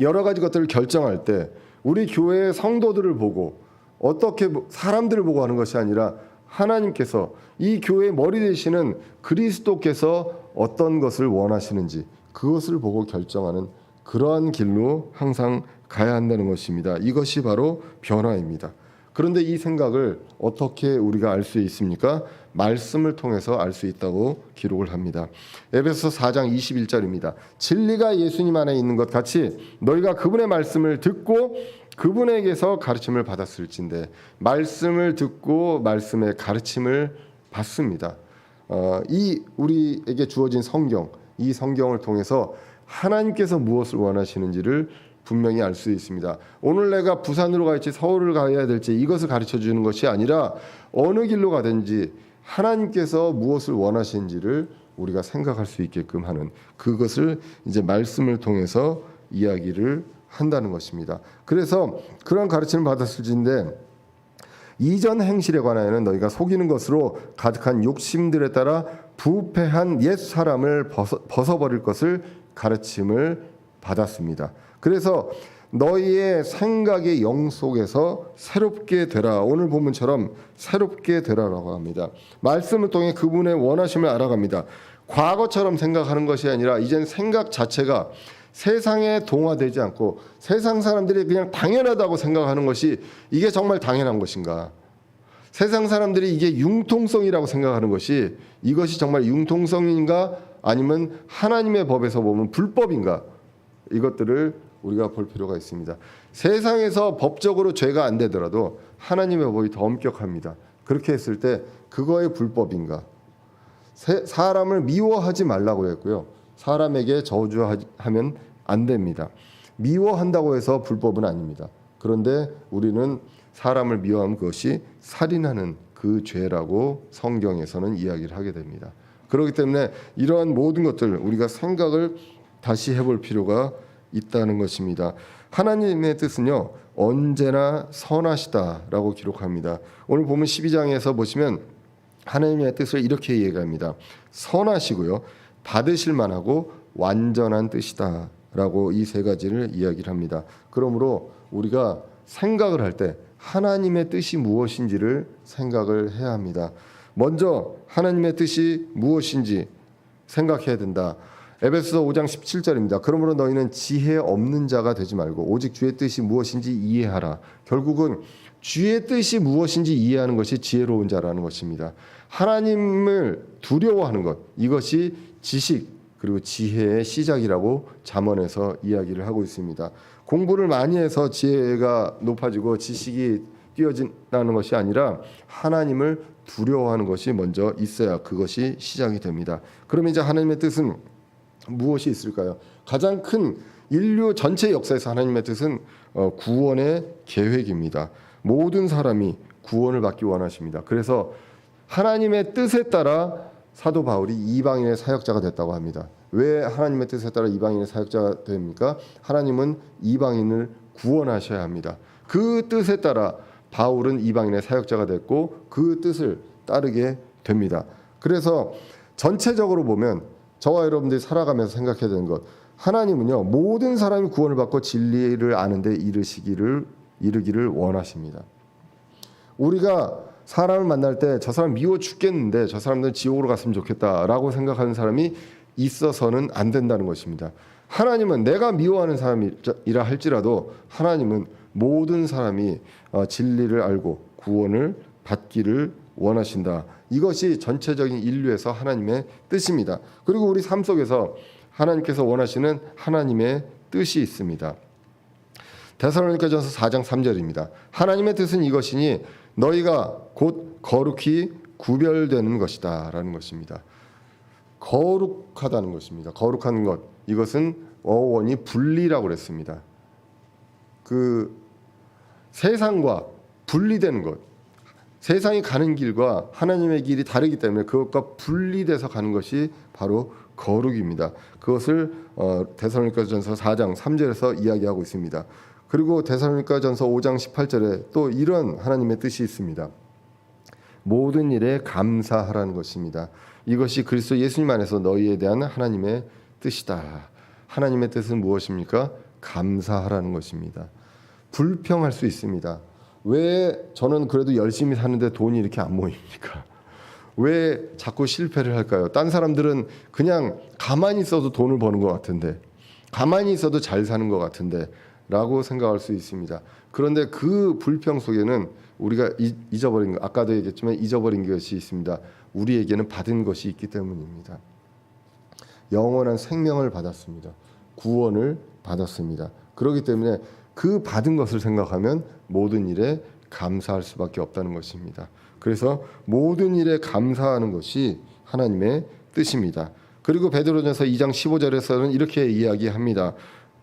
여러 가지 것들을 결정할 때 우리 교회의 성도들을 보고 어떻게 사람들을 보고 하는 것이 아니라 하나님께서 이 교회의 머리 되시는 그리스도께서 어떤 것을 원하시는지 그것을 보고 결정하는 그러한 길로 항상 가야 한다는 것입니다. 이것이 바로 변화입니다. 그런데 이 생각을 어떻게 우리가 알 수 있습니까? 말씀을 통해서 알 수 있다고 기록을 합니다. 에베소서 4장 21절입니다. 진리가 예수님 안에 있는 것 같이 너희가 그분의 말씀을 듣고 그분에게서 가르침을 받았을진데, 말씀을 듣고 말씀의 가르침을 받습니다. 이 우리에게 주어진 성경, 이 성경을 통해서 하나님께서 무엇을 원하시는지를 분명히 알 수 있습니다. 오늘 내가 부산으로 갈지 서울을 가야 될지 이것을 가르쳐 주는 것이 아니라 어느 길로 가든지 하나님께서 무엇을 원하시는지를 우리가 생각할 수 있게끔 하는, 그것을 이제 말씀을 통해서 이야기를 한다는 것입니다. 그래서 그런 가르침을 받았을진데 이전 행실에 관하여는 너희가 속이는 것으로 가득한 욕심들에 따라 부패한 옛 사람을 벗어버릴 것을 가르침을 받았습니다. 그래서 너희의 생각의 영 속에서 새롭게 되라. 오늘 본문처럼 새롭게 되라라고 합니다. 말씀을 통해 그분의 원하심을 알아갑니다. 과거처럼 생각하는 것이 아니라 이젠 생각 자체가 세상에 동화되지 않고 세상 사람들이 그냥 당연하다고 생각하는 것이 이게 정말 당연한 것인가? 세상 사람들이 이게 융통성이라고 생각하는 것이 이것이 정말 융통성인가? 아니면 하나님의 법에서 보면 불법인가? 이것들을 우리가 볼 필요가 있습니다. 세상에서 법적으로 죄가 안 되더라도 하나님의 법이 더 엄격합니다. 그렇게 했을 때 그거의 불법인가? 사람을 미워하지 말라고 했고요. 사람에게 저주하면 안 됩니다. 미워한다고 해서 불법은 아닙니다. 그런데 우리는 사람을 미워하면 그것이 살인하는 그 죄라고 성경에서는 이야기를 하게 됩니다. 그렇기 때문에 이러한 모든 것들 우리가 생각을 다시 해볼 필요가 있다는 것입니다. 하나님의 뜻은요 언제나 선하시다라고 기록합니다. 오늘 보면 12장에서 보시면 하나님의 뜻을 이렇게 얘기합니다. 선하시고요, 받으실 만하고 완전한 뜻이다라고 이 세 가지를 이야기를 합니다. 그러므로 우리가 생각을 할 때 하나님의 뜻이 무엇인지를 생각을 해야 합니다. 먼저 하나님의 뜻이 무엇인지 생각해야 된다. 에베소서 5장 17절입니다. 그러므로 너희는 지혜 없는 자가 되지 말고 오직 주의 뜻이 무엇인지 이해하라. 결국은 주의 뜻이 무엇인지 이해하는 것이 지혜로운 자라는 것입니다. 하나님을 두려워하는 것, 이것이 지식 그리고 지혜의 시작이라고 잠언에서 이야기를 하고 있습니다. 공부를 많이 해서 지혜가 높아지고 지식이 뛰어진다는 것이 아니라 하나님을 두려워하는 것이 먼저 있어야 그것이 시작이 됩니다. 그러면 이제 하나님의 뜻은 무엇이 있을까요? 가장 큰 인류 전체 역사에서 하나님의 뜻은 구원의 계획입니다. 모든 사람이 구원을 받기 원하십니다. 그래서 하나님의 뜻에 따라 사도 바울이 이방인의 사역자가 됐다고 합니다. 왜 하나님의 뜻에 따라 이방인의 사역자가 됩니까? 하나님은 이방인을 구원하셔야 합니다. 그 뜻에 따라 바울은 이방인의 사역자가 됐고 그 뜻을 따르게 됩니다. 그래서 전체적으로 보면 저와 여러분들이 살아가면서 생각해야 되는 것, 하나님은요 모든 사람이 구원을 받고 진리를 아는 데 이르기를 원하십니다. 우리가 사람을 만날 때 저 사람 미워 죽겠는데 저 사람들은 지옥으로 갔으면 좋겠다라고 생각하는 사람이 있어서는 안 된다는 것입니다. 하나님은 내가 미워하는 사람이라 할지라도 하나님은 모든 사람이 진리를 알고 구원을 받기를 원하신다. 이것이 전체적인 인류에서 하나님의 뜻입니다. 그리고 우리 삶 속에서 하나님께서 원하시는 하나님의 뜻이 있습니다. 데살로니가전서 4장 3절입니다. 하나님의 뜻은 이것이니 너희가 곧 거룩히 구별되는 것이다 라는 것입니다. 거룩하다는 것입니다. 거룩한 것, 이것은 어원이 분리라고 그랬습니다. 그 세상과 분리되는 것, 세상이 가는 길과 하나님의 길이 다르기 때문에 그것과 분리돼서 가는 것이 바로 거룩입니다. 그것을 데살로니가전서 4장 3절에서 이야기하고 있습니다. 그리고 데살로니가전서 5장 18절에 또 이런 하나님의 뜻이 있습니다. 모든 일에 감사하라는 것입니다. 이것이 그리스도 예수님 안에서 너희에 대한 하나님의 뜻이다. 하나님의 뜻은 무엇입니까? 감사하라는 것입니다. 불평할 수 있습니다. 왜 저는 그래도 열심히 사는데 돈이 이렇게 안 모입니까? 왜 자꾸 실패를 할까요? 딴 사람들은 그냥 가만히 있어도 돈을 버는 것 같은데, 가만히 있어도 잘 사는 것 같은데 라고 생각할 수 있습니다. 그런데 그 불평 속에는 우리가 잊어버린 것, 아까도 얘기했지만 잊어버린 것이 있습니다. 우리에게는 받은 것이 있기 때문입니다. 영원한 생명을 받았습니다. 구원을 받았습니다. 그렇기 때문에 그 받은 것을 생각하면 모든 일에 감사할 수밖에 없다는 것입니다. 그래서 모든 일에 감사하는 것이 하나님의 뜻입니다. 그리고 베드로전서 2장 15절에서는 이렇게 이야기합니다.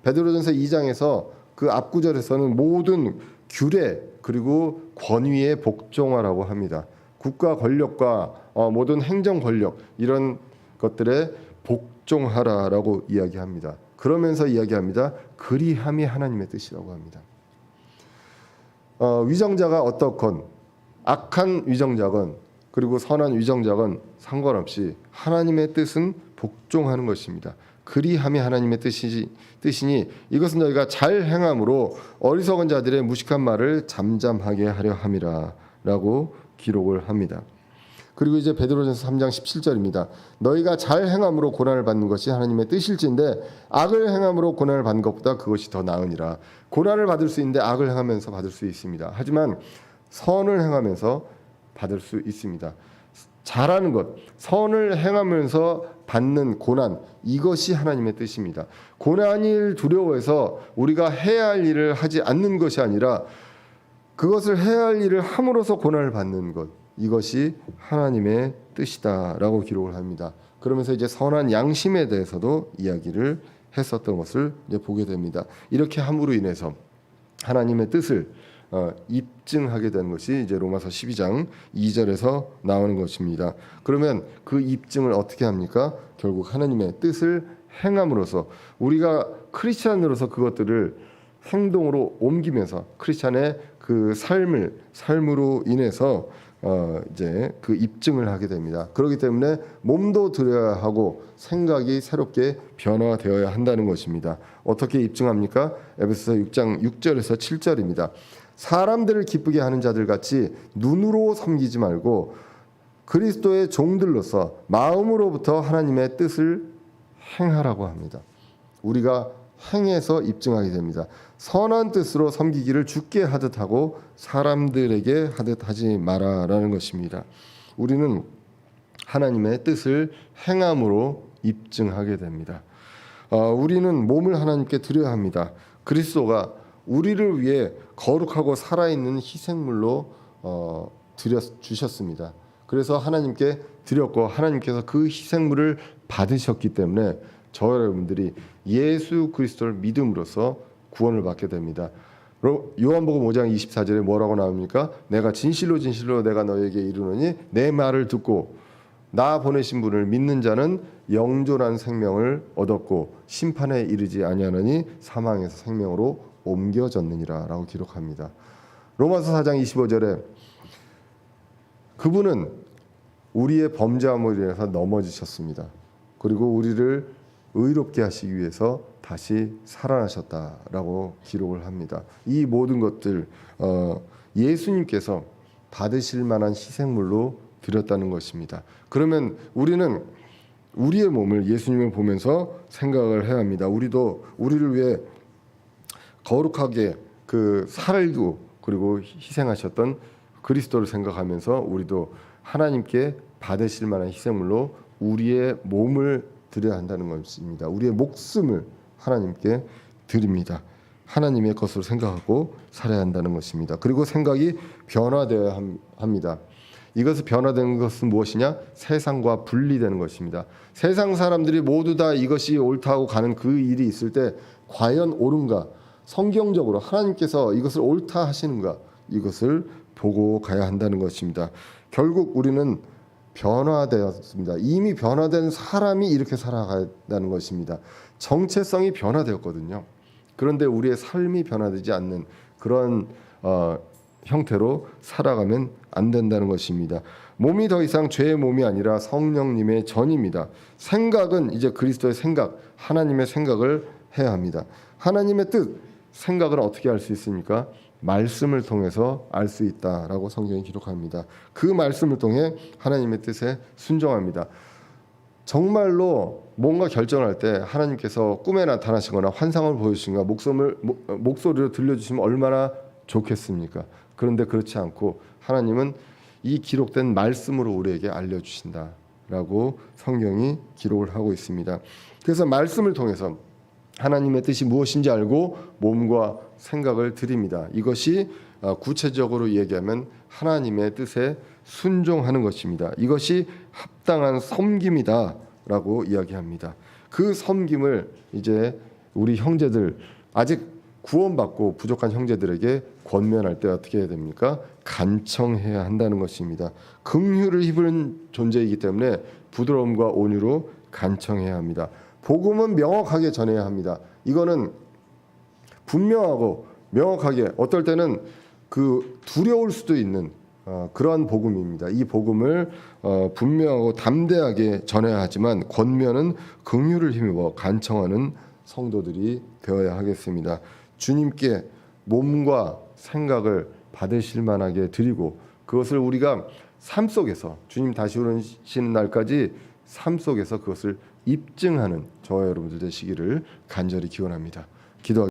베드로전서 2장에서 그 앞구절에서는 모든 규례 그리고 권위에 복종하라고 합니다. 국가 권력과 모든 행정 권력 이런 것들에 복종하라라고 이야기합니다. 그러면서 이야기합니다. 그리함이 하나님의 뜻이라고 합니다. 위정자가 어떻건 악한 위정자건 그리고 선한 위정자건 상관없이 하나님의 뜻은 복종하는 것입니다. 그리함이 하나님의 뜻이니 이것은 너희가 잘 행함으로 어리석은 자들의 무식한 말을 잠잠하게 하려 함이라 라고 기록을 합니다. 그리고 이제 베드로전서 3장 17절입니다. 너희가 잘 행함으로 고난을 받는 것이 하나님의 뜻일진데 악을 행함으로 고난을 받는 것보다 그것이 더 나으니라. 고난을 받을 수 있는데 악을 행하면서 받을 수 있습니다. 하지만 선을 행하면서 받을 수 있습니다. 잘하는 것, 선을 행하면서 받는 고난, 이것이 하나님의 뜻입니다. 고난을 두려워해서 우리가 해야 할 일을 하지 않는 것이 아니라 그것을 해야 할 일을 함으로써 고난을 받는 것, 이것이 하나님의 뜻이다라고 기록을 합니다. 그러면서 이제 선한 양심에 대해서도 이야기를 했었던 것을 이제 보게 됩니다. 이렇게 함으로 인해서 하나님의 뜻을 입증하게 되는 것이 이제 로마서 12장 2절에서 나오는 것입니다. 그러면 그 입증을 어떻게 합니까? 결국 하나님의 뜻을 행함으로써 우리가 크리스찬으로서 그것들을 행동으로 옮기면서 크리스찬의 그 삶으로 인해서 이제 그 입증을 하게 됩니다. 그렇기 때문에 몸도 들여야 하고 생각이 새롭게 변화되어야 한다는 것입니다. 어떻게 입증합니까? 에베소서 6장 6절에서 7절입니다. 사람들을 기쁘게 하는 자들 같이 눈으로 섬기지 말고 그리스도의 종들로서 마음으로부터 하나님의 뜻을 행하라고 합니다. 우리가 행해서 입증하게 됩니다. 선한 뜻으로 섬기기를 주께 하듯 하고 사람들에게 하듯 하지 마라라는 것입니다. 우리는 하나님의 뜻을 행함으로 입증하게 됩니다. 우리는 몸을 하나님께 드려야 합니다. 그리스도가 우리를 위해 거룩하고 살아있는 희생물로 주셨습니다. 그래서 하나님께 드렸고 하나님께서 그 희생물을 받으셨기 때문에 저 여러분들이 예수 그리스도를 믿음으로써 구원을 받게 됩니다. 요한복음 5장 24절에 뭐라고 나옵니까? 내가 진실로 내가 너에게 이르노니 내 말을 듣고 나 보내신 분을 믿는 자는 영존한 생명을 얻었고 심판에 이르지 아니하느니 사망에서 생명으로 옮겨졌느니라 라고 기록합니다. 로마서 4장 25절에 그분은 우리의 범죄함으로 인해서 넘어지셨습니다. 그리고 우리를 의롭게 하시기 위해서 다시 살아나셨다라고 기록을 합니다. 이 모든 것들 예수님께서 받으실 만한 희생물로 드렸다는 것입니다. 그러면 우리는 우리의 몸을 예수님을 보면서 생각을 해야 합니다. 우리도 우리를 위해 거룩하게 그 살고 그리고 희생하셨던 그리스도를 생각하면서 우리도 하나님께 받으실 만한 희생물로 우리의 몸을 드려야 한다는 것입니다. 우리의 목숨을 하나님께 드립니다. 하나님의 것으로 생각하고 살아야 한다는 것입니다. 그리고 생각이 변화되어야 합니다. 이것을 변화되는 것은 무엇이냐? 세상과 분리되는 것입니다. 세상 사람들이 모두 다 이것이 옳다고 가는 그 일이 있을 때 과연 옳은가? 성경적으로 하나님께서 이것을 옳다 하시는가? 이것을 보고 가야 한다는 것입니다. 결국 우리는 변화되었습니다. 이미 변화된 사람이 이렇게 살아가는 것입니다. 정체성이 변화되었거든요. 그런데 우리의 삶이 변화되지 않는 그런 형태로 살아가면 안 된다는 것입니다. 몸이 더 이상 죄의 몸이 아니라 성령님의 전입니다. 생각은 이제 그리스도의 생각, 하나님의 생각을 해야 합니다. 하나님의 뜻, 생각은 어떻게 알 수 있습니까? 말씀을 통해서 알 수 있다라고 성경이 기록합니다. 그 말씀을 통해 하나님의 뜻에 순종합니다. 정말로 뭔가 결정할 때 하나님께서 꿈에 나타나시거나 환상을 보여주시거나 목소리로 들려주시면 얼마나 좋겠습니까? 그런데 그렇지 않고 하나님은 이 기록된 말씀으로 우리에게 알려주신다라고 성경이 기록을 하고 있습니다. 그래서 말씀을 통해서 하나님의 뜻이 무엇인지 알고 몸과 생각을 드립니다. 이것이 구체적으로 얘기하면 하나님의 뜻에 순종하는 것입니다. 이것이 합당한 섬김이다라고 이야기합니다. 그 섬김을 이제 우리 형제들, 아직 구원받고 부족한 형제들에게 권면할 때 어떻게 해야 됩니까? 간청해야 한다는 것입니다. 긍휼을 입은 존재이기 때문에 부드러움과 온유로 간청해야 합니다. 복음은 명확하게 전해야 합니다. 이거는 분명하고 명확하게, 어떨 때는 그 두려울 수도 있는 그러한 복음입니다. 이 복음을 분명하고 담대하게 전해야 하지만 권면은 긍휼을 힘입어 간청하는 성도들이 되어야 하겠습니다. 주님께 몸과 생각을 받으실 만하게 드리고, 그것을 우리가 삶 속에서 주님 다시 오시는 날까지 삶 속에서 그것을 입증하는 저와 여러분들 되시기를 간절히 기원합니다. 기도하겠습니다.